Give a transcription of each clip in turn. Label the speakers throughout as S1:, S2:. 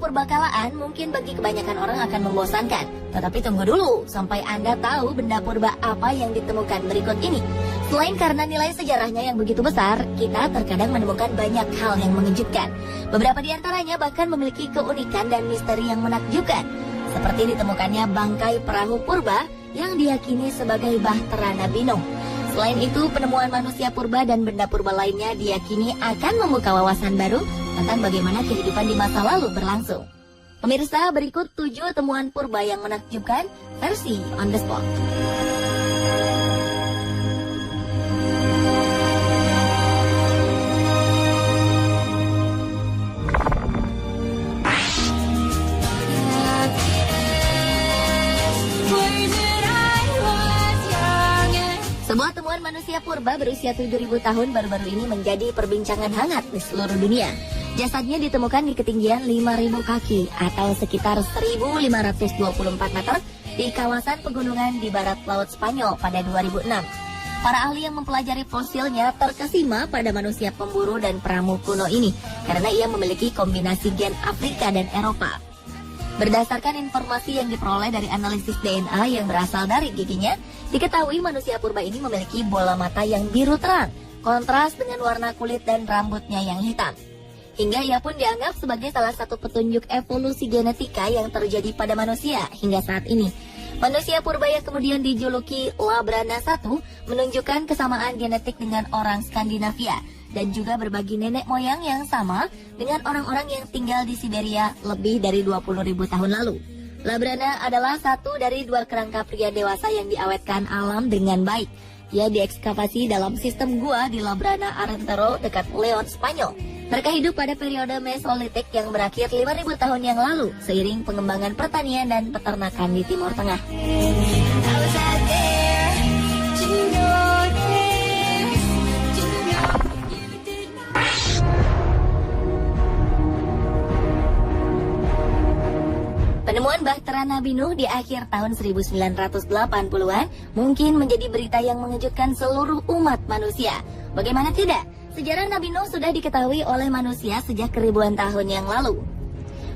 S1: purbakalaan mungkin bagi kebanyakan orang akan membosankan. Tetapi tunggu dulu sampai Anda tahu benda purba apa yang ditemukan berikut ini. Selain karena nilai sejarahnya yang begitu besar, kita terkadang menemukan banyak hal yang mengejutkan. Beberapa di antaranya bahkan memiliki keunikan dan misteri yang menakjubkan. Seperti ditemukannya bangkai perahu purba yang diyakini sebagai Bahtera Nabi Nuh. Selain itu, penemuan manusia purba dan benda purba lainnya diyakini akan membuka wawasan baru tentang bagaimana kehidupan di masa lalu berlangsung. Pemirsa, berikut 7 temuan purba yang menakjubkan versi on the spot. Sebuah temuan manusia purba berusia 7.000 tahun baru-baru ini menjadi perbincangan hangat di seluruh dunia. Jasadnya ditemukan di ketinggian 5.000 kaki atau sekitar 1.524 meter di kawasan pegunungan di barat Laut Spanyol pada 2006. Para ahli yang mempelajari fosilnya terkesima pada manusia pemburu dan peramu kuno ini karena ia memiliki kombinasi gen Afrika dan Eropa. Berdasarkan informasi yang diperoleh dari analisis DNA yang berasal dari giginya, diketahui manusia purba ini memiliki bola mata yang biru terang, kontras dengan warna kulit dan rambutnya yang hitam. Hingga ia pun dianggap sebagai salah satu petunjuk evolusi genetika yang terjadi pada manusia hingga saat ini. Manusia purba yang kemudian dijuluki Labrana I menunjukkan kesamaan genetik dengan orang Skandinavia dan juga berbagi nenek moyang yang sama dengan orang-orang yang tinggal di Siberia lebih dari 20.000 tahun lalu. Labrana adalah satu dari 2 kerangka pria dewasa yang diawetkan alam dengan baik. Ia diekskavasi dalam sistem gua di Labrana Arentero dekat Leon, Spanyol. Mereka hidup pada periode Mesolitik yang berakhir 5.000 tahun yang lalu seiring pengembangan pertanian dan peternakan di Timur Tengah. Penemuan Bahtera Nabi Nuh di akhir tahun 1980-an mungkin menjadi berita yang mengejutkan seluruh umat manusia. Bagaimana tidak? Sejarah Nabi Nuh sudah diketahui oleh manusia sejak ribuan tahun yang lalu.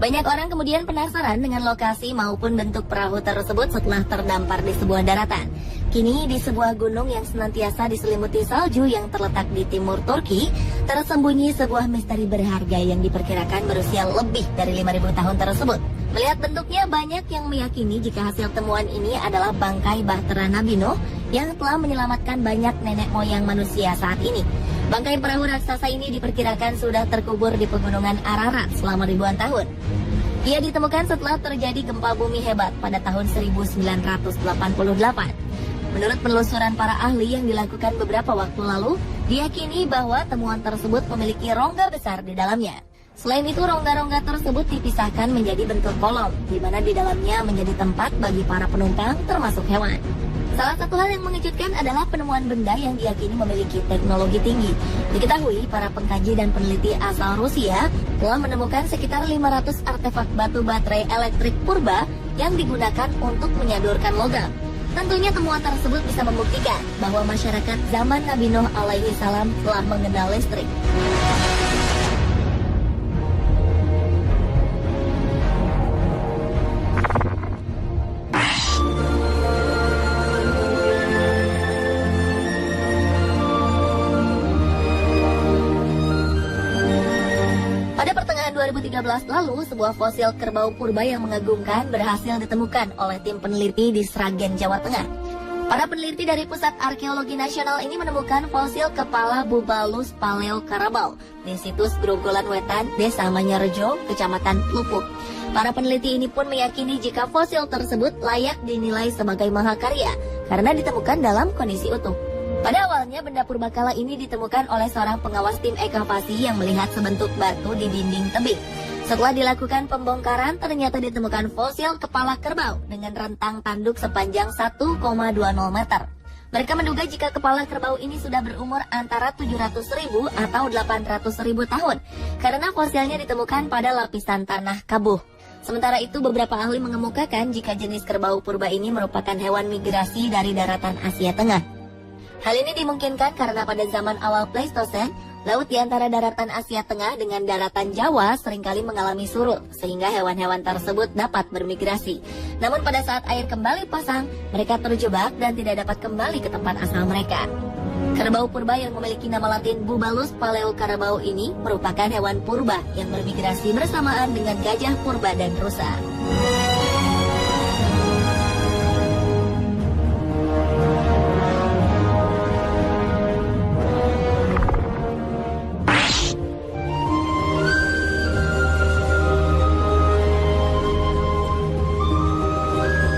S1: Banyak orang kemudian penasaran dengan lokasi maupun bentuk perahu tersebut setelah terdampar di sebuah daratan. Kini di sebuah gunung yang senantiasa diselimuti salju yang terletak di timur Turki, tersembunyi sebuah misteri berharga yang diperkirakan berusia lebih dari 5.000 tahun tersebut. Melihat bentuknya, banyak yang meyakini jika hasil temuan ini adalah bangkai Bahtera Nabi Nuh yang telah menyelamatkan banyak nenek moyang manusia saat ini. Bangkai perahu raksasa ini diperkirakan sudah terkubur di pegunungan Ararat selama ribuan tahun. Ia ditemukan setelah terjadi gempa bumi hebat pada tahun 1988. Menurut penelusuran para ahli yang dilakukan beberapa waktu lalu, diyakini bahwa temuan tersebut memiliki rongga besar di dalamnya. Selain itu, rongga-rongga tersebut dipisahkan menjadi bentuk kolom, di mana di dalamnya menjadi tempat bagi para penumpang termasuk hewan. Salah satu hal yang mengejutkan adalah penemuan benda yang diyakini memiliki teknologi tinggi. Diketahui para pengkaji dan peneliti asal Rusia telah menemukan sekitar 500 artefak batu baterai elektrik purba yang digunakan untuk menyadurkan logam. Tentunya temuan tersebut bisa membuktikan bahwa masyarakat zaman Nabi Nuh alaihi salam telah mengenal listrik. Pada pertengahan 2013 lalu, sebuah fosil kerbau purba yang mengagumkan berhasil ditemukan oleh tim peneliti di Sragen, Jawa Tengah. Para peneliti dari Pusat Arkeologi Nasional ini menemukan fosil kepala Bubalus Paleokarabau di situs Grogolan Wetan, Desa Manyarejo, Kecamatan Lupuk. Para peneliti ini pun meyakini jika fosil tersebut layak dinilai sebagai mahakarya karena ditemukan dalam kondisi utuh. Pada awalnya, benda purbakala ini ditemukan oleh seorang pengawas tim ekskavasi yang melihat sebentuk batu di dinding tebing. Setelah dilakukan pembongkaran, ternyata ditemukan fosil kepala kerbau dengan rentang tanduk sepanjang 1,20 meter. Mereka menduga jika kepala kerbau ini sudah berumur antara 700.000 atau 800.000 tahun, karena fosilnya ditemukan pada lapisan tanah kabuh. Sementara itu, beberapa ahli mengemukakan jika jenis kerbau purba ini merupakan hewan migrasi dari daratan Asia Tengah. Hal ini dimungkinkan karena pada zaman awal Pleistosen, Laut di antara daratan Asia Tengah dengan daratan Jawa seringkali mengalami surut, sehingga hewan-hewan tersebut dapat bermigrasi. Namun pada saat air kembali pasang, mereka terjebak dan tidak dapat kembali ke tempat asal mereka. Kerbau purba yang memiliki nama latin Bubalus paleocarabao ini merupakan hewan purba yang bermigrasi bersamaan dengan gajah purba dan rusa.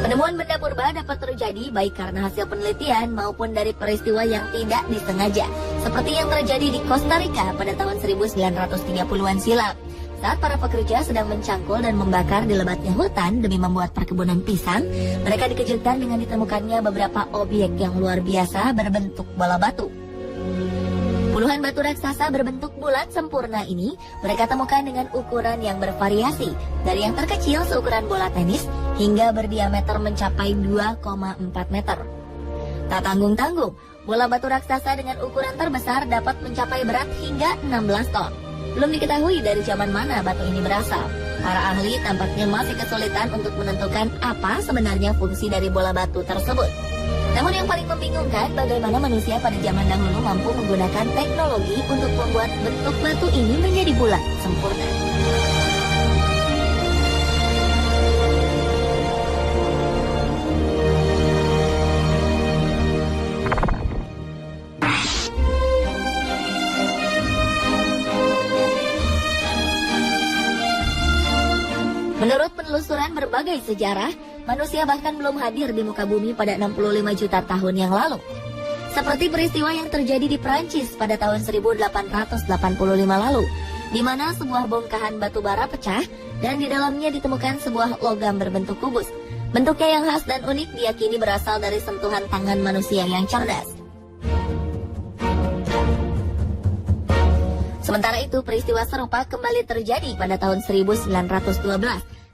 S1: Penemuan benda purba dapat terjadi baik karena hasil penelitian maupun dari peristiwa yang tidak disengaja, seperti yang terjadi di Costa Rica pada tahun 1930-an silam. Saat para pekerja sedang mencangkul dan membakar di lebatnya hutan demi membuat perkebunan pisang, mereka dikejutkan dengan ditemukannya beberapa objek yang luar biasa berbentuk bola batu. Puluhan batu raksasa berbentuk bulat sempurna ini mereka temukan dengan ukuran yang bervariasi, dari yang terkecil seukuran bola tenis hingga berdiameter mencapai 2,4 meter. Tak tanggung-tanggung, bola batu raksasa dengan ukuran terbesar dapat mencapai berat hingga 16 ton. Belum diketahui dari zaman mana batu ini berasal. Para ahli tampaknya masih kesulitan untuk menentukan apa sebenarnya fungsi dari bola batu tersebut. Namun yang paling membingungkan bagaimana manusia pada zaman dahulu mampu menggunakan teknologi untuk membuat bentuk batu ini menjadi bulat sempurna. Menurut penelusuran berbagai sejarah, manusia bahkan belum hadir di muka bumi pada 65 juta tahun yang lalu. Seperti peristiwa yang terjadi di Prancis pada tahun 1885 lalu, di mana sebuah bongkahan batu bara pecah dan di dalamnya ditemukan sebuah logam berbentuk kubus. Bentuknya yang khas dan unik diyakini berasal dari sentuhan tangan manusia yang cerdas. Sementara itu, peristiwa serupa kembali terjadi pada tahun 1912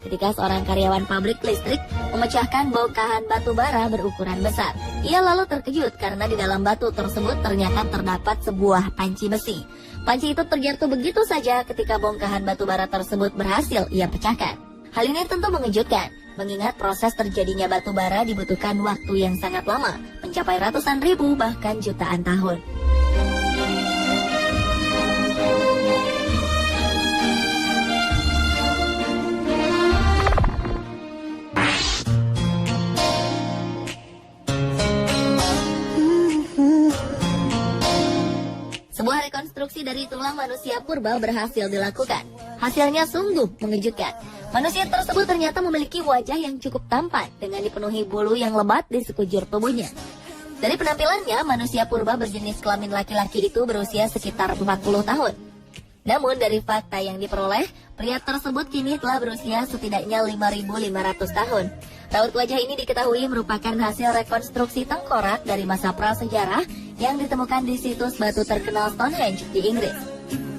S1: ketika seorang karyawan pabrik listrik memecahkan bongkahan batu bara berukuran besar. Ia lalu terkejut karena di dalam batu tersebut ternyata terdapat sebuah panci besi. Panci itu terjatuh begitu saja ketika bongkahan batu bara tersebut berhasil ia pecahkan. Hal ini tentu mengejutkan, mengingat proses terjadinya batu bara dibutuhkan waktu yang sangat lama, mencapai ratusan ribu bahkan jutaan tahun. Sebuah rekonstruksi dari tulang manusia purba berhasil dilakukan. Hasilnya sungguh mengejutkan. Manusia tersebut ternyata memiliki wajah yang cukup tampan dengan dipenuhi bulu yang lebat di sekujur tubuhnya. Dari penampilannya, manusia purba berjenis kelamin laki-laki itu berusia sekitar 40 tahun. Namun dari fakta yang diperoleh, pria tersebut kini telah berusia setidaknya 5.500 tahun. Raut wajah ini diketahui merupakan hasil rekonstruksi tengkorak dari masa prasejarah yang ditemukan di situs batu terkenal Stonehenge di Inggris.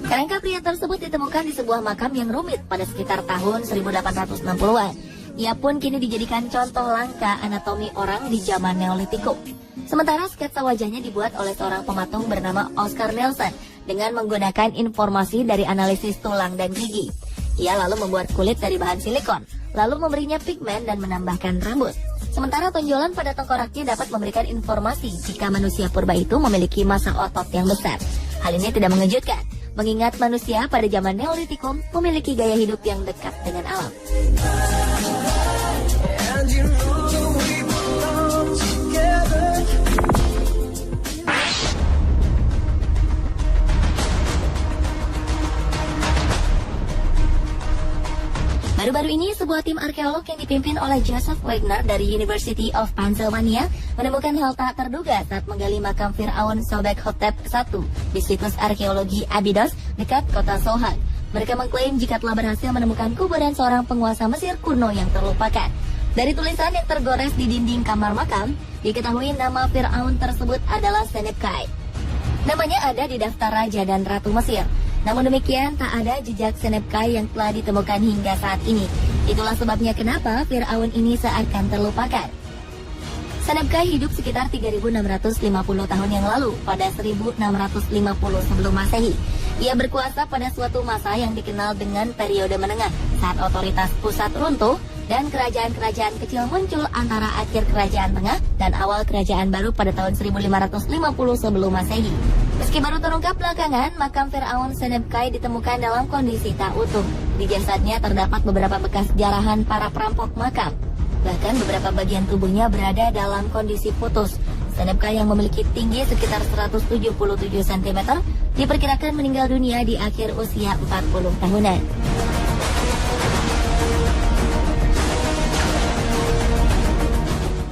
S1: Kerangka pria tersebut ditemukan di sebuah makam yang rumit pada sekitar tahun 1860-an. Ia pun kini dijadikan contoh langka anatomi orang di zaman Neolitikum. Sementara sketsa wajahnya dibuat oleh seorang pematung bernama Oscar Nelson dengan menggunakan informasi dari analisis tulang dan gigi. Ia lalu membuat kulit dari bahan silikon, lalu memberinya pigmen dan menambahkan rambut. Sementara tonjolan pada tengkoraknya dapat memberikan informasi jika manusia purba itu memiliki massa otot yang besar. Hal ini tidak mengejutkan, mengingat manusia pada zaman Neolitikum memiliki gaya hidup yang dekat dengan alam. Baru-baru ini, sebuah tim arkeolog yang dipimpin oleh Joseph Wagner dari University of Pennsylvania menemukan hal tak terduga saat menggali makam Fir'aun Sobek-Hotep I di situs arkeologi Abydos dekat kota Sohag. Mereka mengklaim jika telah berhasil menemukan kuburan seorang penguasa Mesir kuno yang terlupakan. Dari tulisan yang tergores di dinding kamar makam, diketahui nama Fir'aun tersebut adalah Senepkai. Namanya ada di daftar raja dan ratu Mesir. Namun demikian, tak ada jejak Senepkai yang telah ditemukan hingga saat ini. Itulah sebabnya kenapa Fir'aun ini seakan terlupakan. Senebkai hidup sekitar 3.650 tahun yang lalu, pada 1650 sebelum Masehi. Ia berkuasa pada suatu masa yang dikenal dengan periode menengah, saat otoritas pusat runtuh dan kerajaan-kerajaan kecil muncul antara akhir kerajaan tengah dan awal kerajaan baru pada tahun 1550 sebelum Masehi. Meski baru terungkap belakangan, makam Firaun Senebkai ditemukan dalam kondisi tak utuh. Di jasadnya terdapat beberapa bekas jarahan para perampok makam. Bahkan beberapa bagian tubuhnya berada dalam kondisi putus. Senebkai yang memiliki tinggi sekitar 177 cm diperkirakan meninggal dunia di akhir usia 40 tahunan.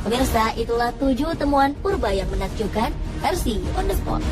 S1: Pemirsa, itulah 7 temuan purba yang menakjubkan versi On The Spot.